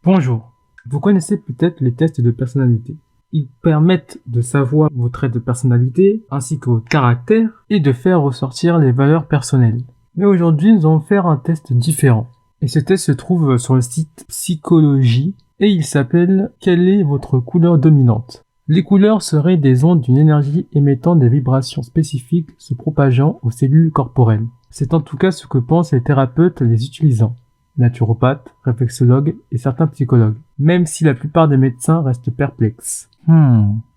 Bonjour. Vous connaissez peut-être les tests de personnalité. Ils permettent de savoir vos traits de personnalité ainsi que votre caractère et de faire ressortir les valeurs personnelles. Mais aujourd'hui, nous allons faire un test différent. Et ce test se trouve sur le site Psychologie et il s'appelle Quelle est votre couleur dominante? Les couleurs seraient des ondes d'une énergie émettant des vibrations spécifiques se propageant aux cellules corporelles. C'est en tout cas ce que pensent les thérapeutes les utilisant. Naturopathes, réflexologues et certains psychologues, même si la plupart des médecins restent perplexes.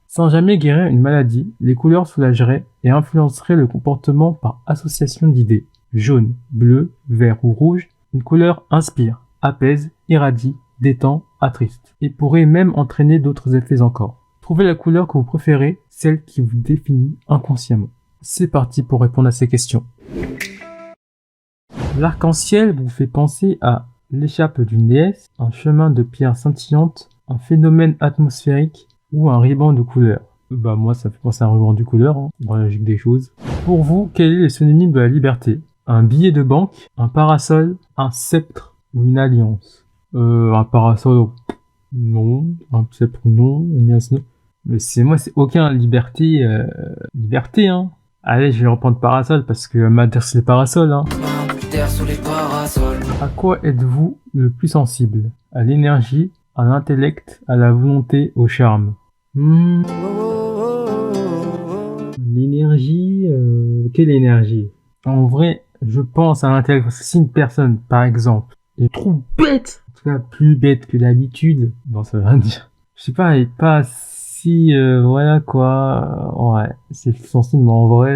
Sans jamais guérir une maladie, les couleurs soulageraient et influenceraient le comportement par association d'idées. Jaune, bleu, vert ou rouge, une couleur inspire, apaise, irradie, détend, attriste, et pourrait même entraîner d'autres effets encore. Trouvez la couleur que vous préférez, celle qui vous définit inconsciemment. C'est parti pour répondre à ces questions. L'arc-en-ciel vous fait penser à l'échappe d'une déesse, un chemin de pierre scintillante, un phénomène atmosphérique ou un ruban de couleur. Moi ça fait penser à un ruban de couleur, dans la logique des choses. Pour vous, quel est le synonyme de la liberté? Un billet de banque, un parasol, un sceptre ou une alliance? Un parasol, non. Un sceptre, non. Une alliance, non. Mais c'est aucun liberté, hein. Allez, je vais reprendre parasol parce que m'adresse les parasols, hein. Sous les parasols. À quoi êtes-vous le plus sensible? À l'énergie, à l'intellect, à la volonté, au charme? L'énergie, quelle énergie? En vrai, je pense à l'intellect, parce que si une personne, par exemple, est trop bête, en tout cas plus bête que d'habitude, non, ça veut rien dire. Je sais pas, elle est pas si, voilà quoi, ouais, c'est sensible, mais en vrai,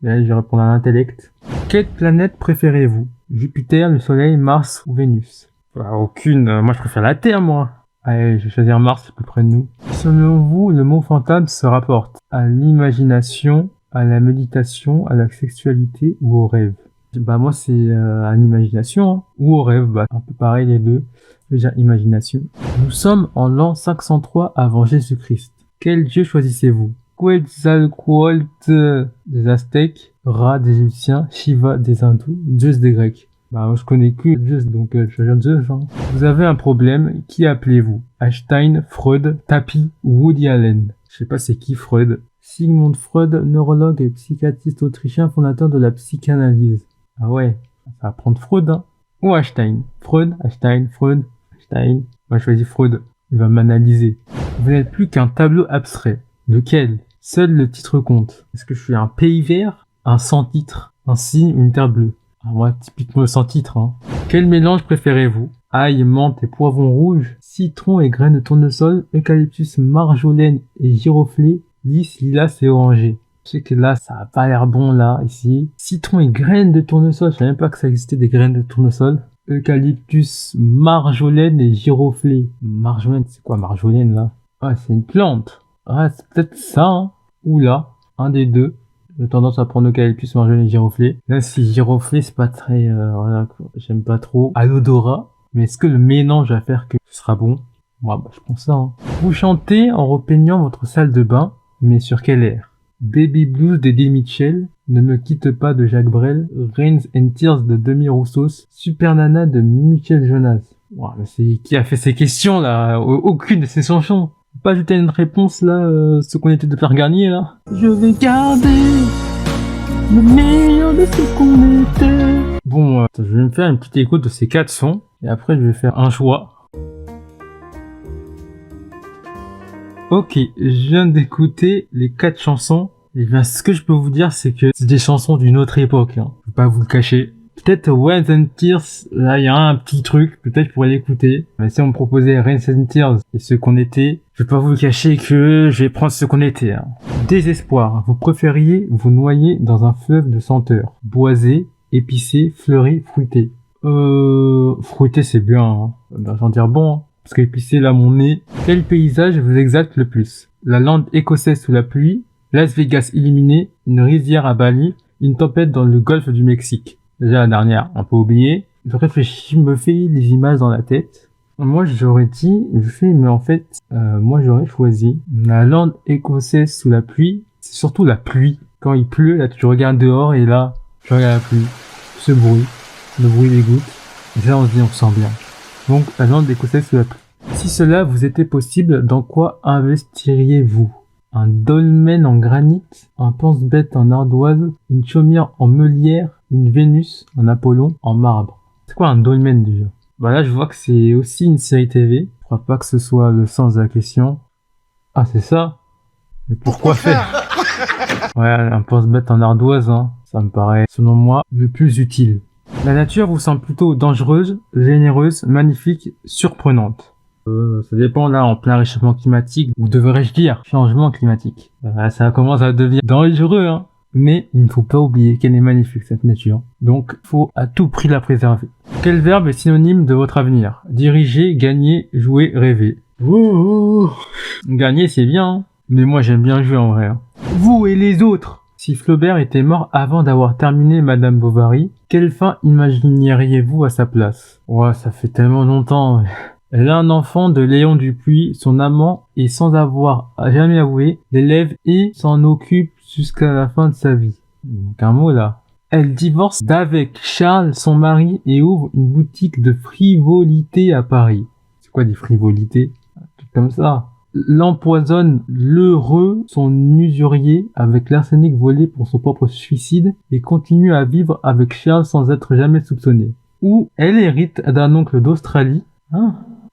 là, je vais répondre à l'intellect. Quelle planète préférez-vous? Jupiter, le Soleil, Mars ou Vénus? Aucune. Moi, je préfère la Terre, moi. Allez, je vais choisir Mars, c'est plus près de nous. Selon vous, le mot fantôme se rapporte à l'imagination, à la méditation, à la sexualité ou au rêve? Moi, c'est à l'imagination, hein. Ou au rêve, un peu pareil les deux. Je veux dire imagination. Nous sommes en l'an 503 avant Jésus-Christ. Quel dieu choisissez-vous? Quetzalcoatl des Aztèques, Ra des Égyptiens, Shiva des Hindous, Zeus des Grecs. Moi je connais que Zeus, donc je choisis Zeus, hein. Vous avez un problème, qui appelez-vous? Einstein, Freud, Tapi ou Woody Allen? Je sais pas c'est qui Freud. Sigmund Freud, neurologue et psychiatriste autrichien, fondateur de la psychanalyse. Ah ouais, ça va prendre Freud, hein. Ou Einstein. Freud, Einstein, Freud, Einstein. Moi je choisis Freud, il va m'analyser. Vous n'êtes plus qu'un tableau abstrait. Lequel? Seul le titre compte. Est-ce que je suis un pays vert, un sans titre, un signe, une terre bleue? Moi, typiquement sans titre, hein. Quel mélange préférez-vous? Ail, menthe et poivron rouge, citron et graines de tournesol, eucalyptus, marjolaine et giroflée, lys, lilas et orangé. Je sais que là, ça a pas l'air bon, là, ici. Citron et graines de tournesol, je savais même pas que ça existait des graines de tournesol. Eucalyptus, marjolaine et giroflée. Marjolaine, c'est quoi marjolaine, là? Ah, c'est une plante. Ah, c'est peut-être ça, hein. Ou là, un des deux. J'ai tendance à prendre eucalyptus, marjolaine et giroflée. Là, si giroflée, c'est pas très, voilà, quoi. J'aime pas trop. À l'odorat. Mais est-ce que le mélange va faire que ce sera bon? Je pense ça, hein. Vous chantez en repeignant votre salle de bain, mais sur quel air? Baby Blues d'Eddie Mitchell, Ne me quitte pas de Jacques Brel, Rains and Tears de Demi Roussos, Super Nana de Michel Jonas. C'est qui a fait ces questions, là? Aucune de ces chansons. Pas ajouter une réponse là, ce qu'on était de faire gagner là. Je vais garder le meilleur de ce qu'on était. Je vais me faire une petite écoute de ces 4 sons et après je vais faire un choix. Ok, je viens d'écouter les 4 chansons. Et bien ce que je peux vous dire c'est que c'est des chansons d'une autre époque, hein. Je vais pas vous le cacher. Peut-être Rains and Tears, là il y a un petit truc, peut-être je pourrais l'écouter. Mais si on me proposait Rains and Tears et ce qu'on était, je vais pas vous le cacher que je vais prendre ce qu'on était, hein. Désespoir, vous préfériez vous noyer dans un fleuve de senteurs. Boisé, épicé, fleuri, fruité. Fruité c'est bien, hein. Ça doit sentir bon, hein. Parce qu'épicé là mon nez. Quel paysage vous exalte le plus? La lande écossaise sous la pluie, Las Vegas illuminé, une rizière à Bali, une tempête dans le golfe du Mexique. Déjà la dernière, un peu oublié. Je réfléchis, je me fais les images dans la tête. Moi j'aurais dit, moi j'aurais choisi la lande écossaise sous la pluie. C'est surtout la pluie. Quand il pleut, là tu regardes dehors et là, tu regardes la pluie. Ce bruit, le bruit des gouttes. Et là on se dit on se sent bien. Donc la viande écossaise sous la pluie. Si cela vous était possible, dans quoi investiriez-vous? Un dolmen en granit, un pense-bête en ardoise, une chaumière en meulière, une Vénus en Apollon en marbre. C'est quoi un dolmen déjà? Bah là je vois que c'est aussi une série TV. Je crois pas que ce soit le sens de la question. Ah c'est ça? Mais pourquoi faire? Ouais, un pense-bête en ardoise, hein. Ça me paraît, selon moi, le plus utile. La nature vous semble plutôt dangereuse, généreuse, magnifique, surprenante. Ça dépend là, en plein réchauffement climatique, ou devrais-je dire, changement climatique. Ça commence à devenir dangereux, hein. Mais il ne faut pas oublier qu'elle est magnifique, cette nature. Donc, faut à tout prix la préserver. Quel verbe est synonyme de votre avenir? Diriger, gagner, jouer, rêver. Ouh. Gagner, c'est bien, hein. Mais moi, j'aime bien jouer en vrai, hein. Vous et les autres! Si Flaubert était mort avant d'avoir terminé Madame Bovary, quelle fin imagineriez-vous à sa place? Ouais, ça fait tellement longtemps. Elle a un enfant de Léon Dupuis, son amant, et sans avoir jamais avoué, l'élève et s'en occupe jusqu'à la fin de sa vie. Donc un mot là. Elle divorce d'avec Charles, son mari, et ouvre une boutique de frivolité à Paris. C'est quoi des frivolités? Un truc comme ça. L'empoisonne l'heureux, son usurier, avec l'arsenic volé pour son propre suicide, et continue à vivre avec Charles sans être jamais soupçonnée. Ou elle hérite d'un oncle d'Australie,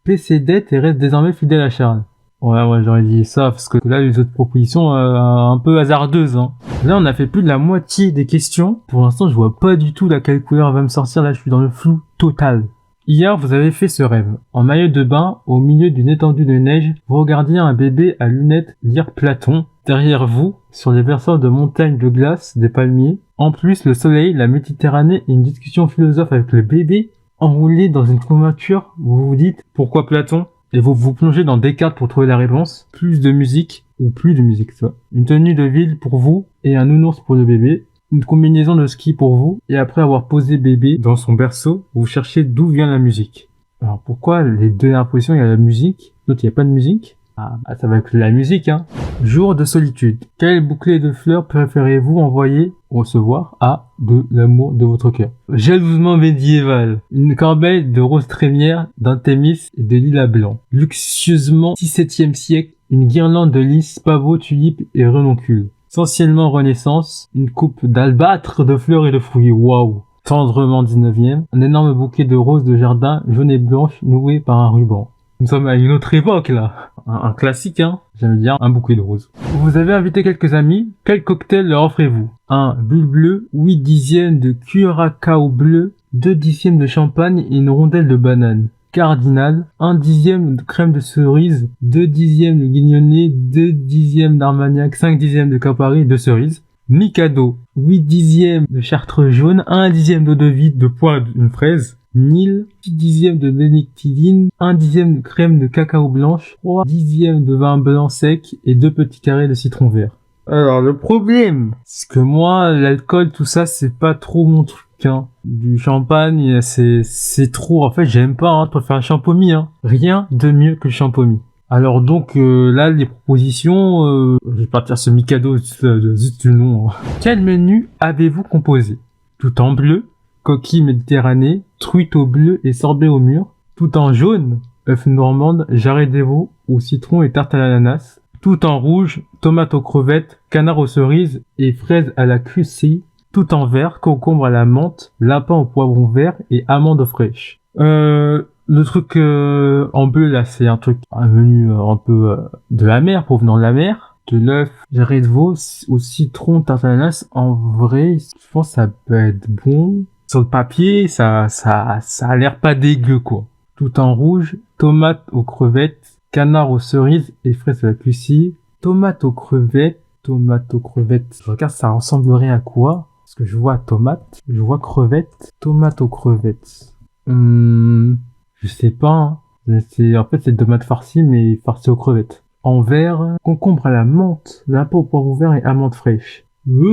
paie ses dettes et reste désormais fidèle à Charles. Ouais, j'aurais dit ça, parce que là, les autres propositions, un peu hasardeuses, hein. Là, on a fait plus de la moitié des questions. Pour l'instant, je vois pas du tout laquelle couleur va me sortir. Là, je suis dans le flou total. Hier, vous avez fait ce rêve. En maillot de bain, au milieu d'une étendue de neige, vous regardiez un bébé à lunettes lire Platon. Derrière vous, sur les versants de montagnes de glace, des palmiers. En plus, le soleil, la Méditerranée et une discussion philosophe avec le bébé. Enroulé dans une couverture, vous vous dites « Pourquoi Platon ?» et vous vous plongez dans Descartes pour trouver la réponse. Plus de musique, ou plus de musique, ça. Une tenue de ville pour vous et un nounours pour le bébé. Une combinaison de ski pour vous, et après avoir posé bébé dans son berceau, vous cherchez d'où vient la musique. Alors pourquoi les deux dernières positions, il y a la musique, l'autre il n'y a pas de musique? Ça va être la musique, hein. Jour de solitude. Quel bouquet de fleurs préférez-vous envoyer ou recevoir à de l'amour de votre cœur? Jalousement médiéval. Une corbeille de roses trémières, d'un thémis et de lilas blanc. Luxueusement 17e siècle, une guirlande de lys, pavots, tulipes et renoncule. Essentiellement Renaissance, une coupe d'albâtre de fleurs et de fruits. Waouh! Tendrement 19e, un énorme bouquet de roses de jardin jaune et blanche noué par un ruban. Nous sommes à une autre époque là. Un classique, hein. J'aime bien un bouquet de roses. Vous avez invité quelques amis. Quel cocktail leur offrez-vous? Un bulle bleu, 8 dixièmes de curacao bleu, 2 dixièmes de champagne et une rondelle de banane. Cardinal, 1 dixième de crème de cerise, 2 dixièmes de guignonnet, 2 dixièmes d'armagnac, 5 dixièmes de campari et de cerise. Mikado, 8 dixièmes de chartreuse jaune, 1 dixième d'eau-de-vie, de poire d'une fraise. Nil, 6 dixièmes de bénédictine, 1 dixième de crème de cacao blanche, 3 dixièmes de vin blanc sec et 2 petits carrés de citron vert. Alors le problème, c'est que moi, l'alcool, tout ça, c'est pas trop mon truc, hein. Du champagne, c'est trop, en fait, j'aime pas, hein. Je préfère un champomis, hein. Rien de mieux que le champomis. Alors donc là, les propositions, je vais partir sur Mikado, juste du nom, hein. Quel menu avez-vous composé? Tout en bleu, coquille méditerranée, truite au bleu et sorbet au mûr. Tout en jaune, œuf normande, jarret des veaux ou citron et tarte à l'ananas. Tout en rouge, tomate aux crevettes, canard aux cerises et fraises à la crucie. Tout en vert, concombre à la menthe, lapin au poivron vert et amandes fraîches. Le truc en bleu là, c'est un menu un peu de la mer, provenant de la mer. De l'œuf, jarret de veau au citron, tarte à l'ananas. En vrai, je pense que ça peut être bon. Sur le papier, ça a l'air pas dégueu, quoi. Tout en rouge, tomate aux crevettes, canard aux cerises et fraises à la crucie. Tomate aux crevettes. Je regarde, ça ressemblerait à quoi? Parce que je vois tomate, je vois crevettes. Tomate aux crevettes. Je sais pas, hein. En fait, c'est tomate farcie, mais farcie aux crevettes. En vert, concombre à la menthe, lapin au poivron vert et amandes fraîches. Moi,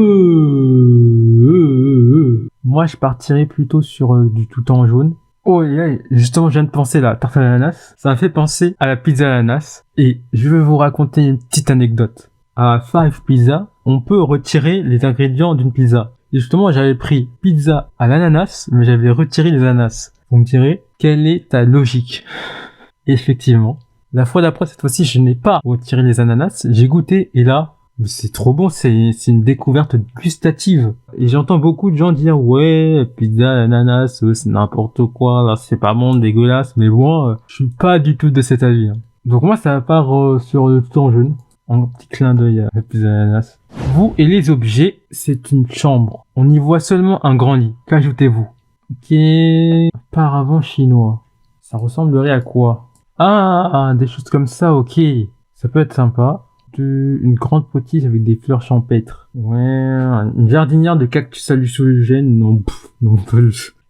je partirais plutôt sur du tout en jaune. Oh, justement, je viens de penser là, tarte à l'ananas. Ça m'a fait penser à la pizza à l'ananas. Et je vais vous raconter une petite anecdote. À Five Pizza, on peut retirer les ingrédients d'une pizza. Et justement, j'avais pris pizza à l'ananas, mais j'avais retiré les ananas. Vous me direz, quelle est ta logique? Effectivement. La fois d'après, cette fois-ci, je n'ai pas retiré les ananas. J'ai goûté et là, c'est trop bon. C'est une découverte gustative. Et j'entends beaucoup de gens dire, ouais, pizza, ananas, c'est n'importe quoi. Là, c'est pas bon, dégueulasse. Mais moi, je suis pas du tout de cet avis. Hein. Donc moi, ça part sur le tout en jaune. Un petit clin d'œil à la pizza ananas. Vous et les objets, c'est une chambre. On y voit seulement un grand lit. Qu'ajoutez-vous? Ok. Paravent chinois. Ça ressemblerait à quoi? Ah, des choses comme ça, ok. Ça peut être sympa. Une grande potiche avec des fleurs champêtres. Ouais, une jardinière de cactus hallucinogènes. Non, non,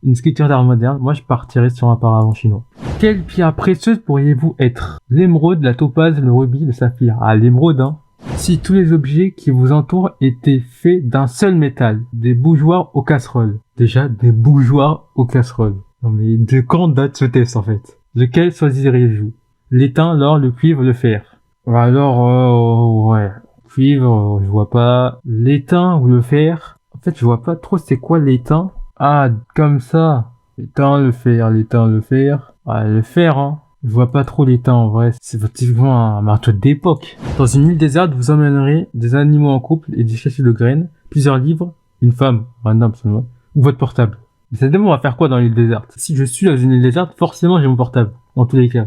une sculpture d'art moderne. Moi, je partirais sur un paravent chinois. Quelle pierre précieuse pourriez-vous être? L'émeraude, la topaze, le rubis, le saphir. Ah, l'émeraude, hein. Si tous les objets qui vous entourent étaient faits d'un seul métal. Des bougeoirs aux casseroles. Déjà, des bougeoirs aux casseroles. Non mais, de quand date ce test, en fait? Lequel choisiriez-vous? L'étain, l'or, le cuivre, le fer. Alors, ouais. Cuivre, je vois pas. L'étain ou le fer? En fait, je vois pas trop c'est quoi l'étain. Ah, comme ça. L'étain, le fer, l'étain, le fer. Ah, le fer, hein. Je vois pas trop l'étain, en vrai. C'est effectivement un marteau d'époque. Dans une île déserte, vous emmènerez des animaux en couple et des sachets de graines, plusieurs livres, une femme, random, seulement, ou votre portable. Mais ça dépend, on va faire quoi dans l'île déserte? Si je suis dans une île déserte, forcément j'ai mon portable. Dans tous les cas.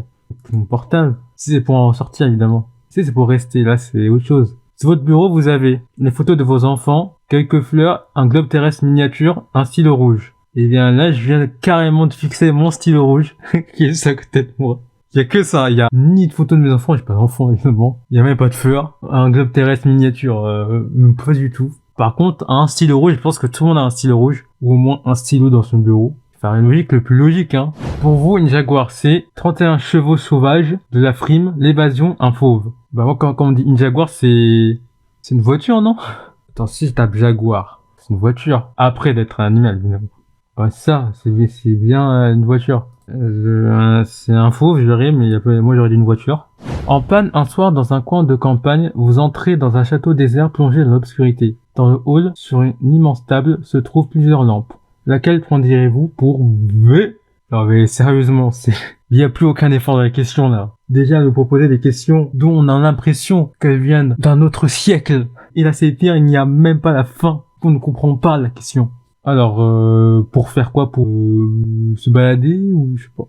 Mon portable. Si c'est pour en sortir, évidemment. Si c'est pour rester, là, c'est autre chose. Sur votre bureau, vous avez les photos de vos enfants, quelques fleurs, un globe terrestre miniature, un stylo rouge. Et bien là, je viens carrément de fixer mon stylo rouge, qui est juste à côté de moi. Il y a que ça, il y a ni de photos de mes enfants, j'ai pas d'enfants évidemment. Il y a même pas de fleurs. Un globe terrestre miniature, pas du tout. Par contre, un stylo rouge, je pense que tout le monde a un stylo rouge, ou au moins un stylo dans son bureau. Faire une logique le plus logique, hein. Pour vous, une Jaguar, c'est 31 chevaux sauvages, de la frime, l'évasion, un fauve. Bah moi, quand on dit une Jaguar, c'est une voiture, non? Attends, si je tape Jaguar, c'est une voiture. Après d'être un animal, évidemment. Ouais, ça, c'est bien une voiture. C'est un fauve, je dirais, mais moi j'aurais dit une voiture. En panne, un soir, dans un coin de campagne, vous entrez dans un château désert plongé dans l'obscurité. Dans le hall, sur une immense table, se trouvent plusieurs lampes. Laquelle prendrez-vous pour V? Non mais sérieusement, il n'y a plus aucun effort dans la question là. Déjà, nous proposer des questions dont on a l'impression qu'elles viennent d'un autre siècle. Et là, c'est pire, il n'y a même pas la fin. On ne comprend pas la question. Alors, pour faire quoi? Pour se balader ou je sais pas.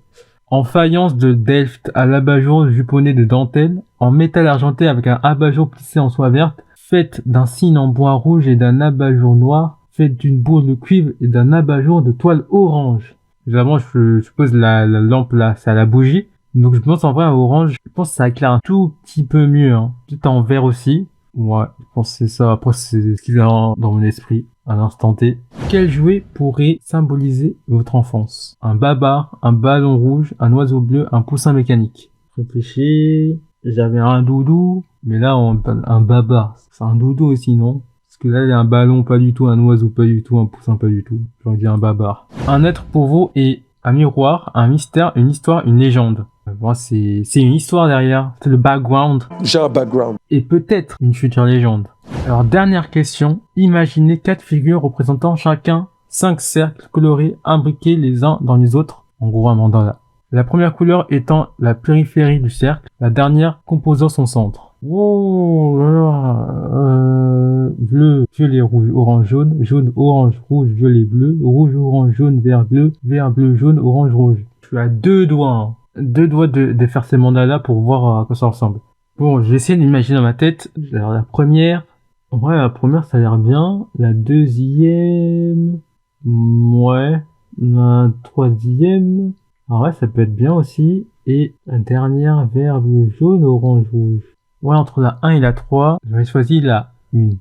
En faïence de Delft à l'abat-jour juponné de dentelle, en métal argenté avec un abat-jour plissé en soie verte, faite d'un cygne en bois rouge et d'un abat-jour noir, faite d'une bourse de cuivre et d'un abat-jour de toile orange. Évidemment, je suppose la lampe là, c'est à la bougie. Donc je pense en vrai à orange, je pense que ça éclaire un tout petit peu mieux, hein. Peut-être en vert aussi. Ouais, je pense que c'est ça. Après, c'est ce qui vient dans mon esprit à l'instant T. Quel jouet pourrait symboliser votre enfance? Un babar, un ballon rouge, un oiseau bleu, un poussin mécanique. Réfléchis. J'avais un doudou, mais là, un babar. C'est un doudou aussi, non? Parce que là, il y a un ballon, pas du tout, un oiseau, pas du tout, un poussin, pas du tout. J'aurais dit un babar. Un être pour vous est un miroir, un mystère, une histoire, une légende. Bon, c'est une histoire derrière. C'est le background. J'ai un background. Et peut-être une future légende. Alors, dernière question. Imaginez 4 figures représentant chacun 5 cercles colorés imbriqués les uns dans les autres. En gros, un mandala. La première couleur étant la périphérie du cercle, la dernière composant son centre. Oh là là. Bleu, violet, rouge, orange, jaune, jaune, orange, rouge, violet, bleu, rouge, orange, jaune, vert, bleu, jaune, orange, rouge. Je suis à 2 doigts, hein. 2 doigts de faire ces mandalas pour voir à quoi ça ressemble. Bon, je vais essayer d'imaginer dans ma tête. Alors, la première, ouais, la première ça a l'air bien. La deuxième, ouais. La troisième, ah ouais, ça peut être bien aussi. Et la dernière, vert, bleu, jaune, orange, rouge. Ouais, entre la 1 et la 3, j'aurais choisi la 1.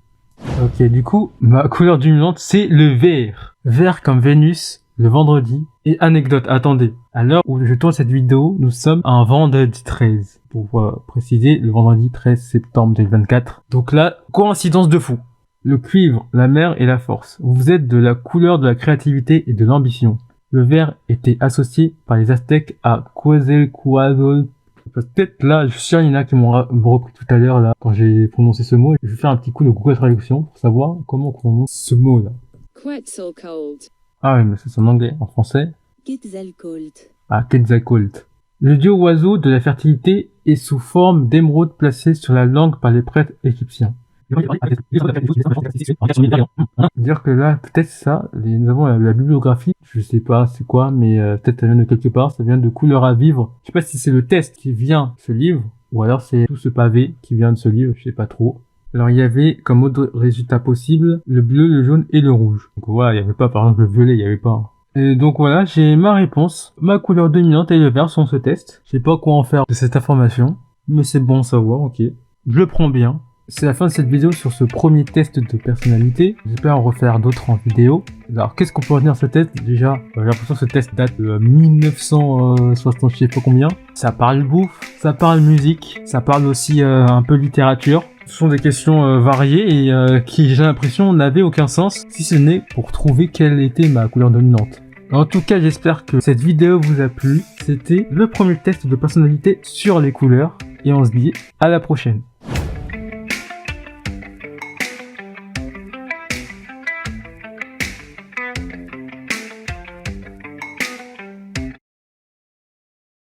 Ok, du coup, ma couleur dominante, c'est le vert. Vert comme Vénus, le vendredi. Et anecdote, attendez. À l'heure où je tourne cette vidéo, nous sommes un vendredi 13. Pour préciser, le vendredi 13 septembre 2024. Donc là, coïncidence de fou. Le cuivre, la mer et la force. Vous êtes de la couleur de la créativité et de l'ambition. Le vert était associé par les Aztèques à Quetzalcoatl. Peut-être là, je suis sûr, il y en a qui m'ont repris tout à l'heure là, quand j'ai prononcé ce mot. Je vais faire un petit coup de Google Traduction pour savoir comment on prononce ce mot là. Quetzalcoatl. Ah oui, mais c'est en anglais. En français, Quetzalcoatl. Ah, Quetzalcoatl. Le dieu oiseau de la fertilité est sous forme d'émeraude placée sur la langue par les prêtres égyptiens. Dire que là, peut-être ça, nous avons la bibliographie, je sais pas c'est quoi, mais peut-être ça vient de quelque part, ça vient de Couleur à vivre. Je sais pas si c'est le test qui vient de ce livre, ou alors c'est tout ce pavé qui vient de ce livre, je sais pas trop. Alors il y avait comme autre résultat possible le bleu, le jaune et le rouge. Donc voilà, il y avait pas par exemple le violet, il y avait pas. Et donc voilà, j'ai ma réponse. Ma couleur dominante et le vert sont ce test. Je sais pas quoi en faire de cette information, mais c'est bon à savoir, ok. Je le prends bien. C'est la fin de cette vidéo sur ce premier test de personnalité. J'espère en refaire d'autres en vidéo. Alors, qu'est-ce qu'on peut retenir de ce test? Déjà, j'ai l'impression que ce test date de 1960, je sais pas combien. Ça parle bouffe, ça parle musique, ça parle aussi un peu littérature. Ce sont des questions variées et qui, j'ai l'impression, n'avaient aucun sens, si ce n'est pour trouver quelle était ma couleur dominante. En tout cas, j'espère que cette vidéo vous a plu. C'était le premier test de personnalité sur les couleurs. Et on se dit à la prochaine.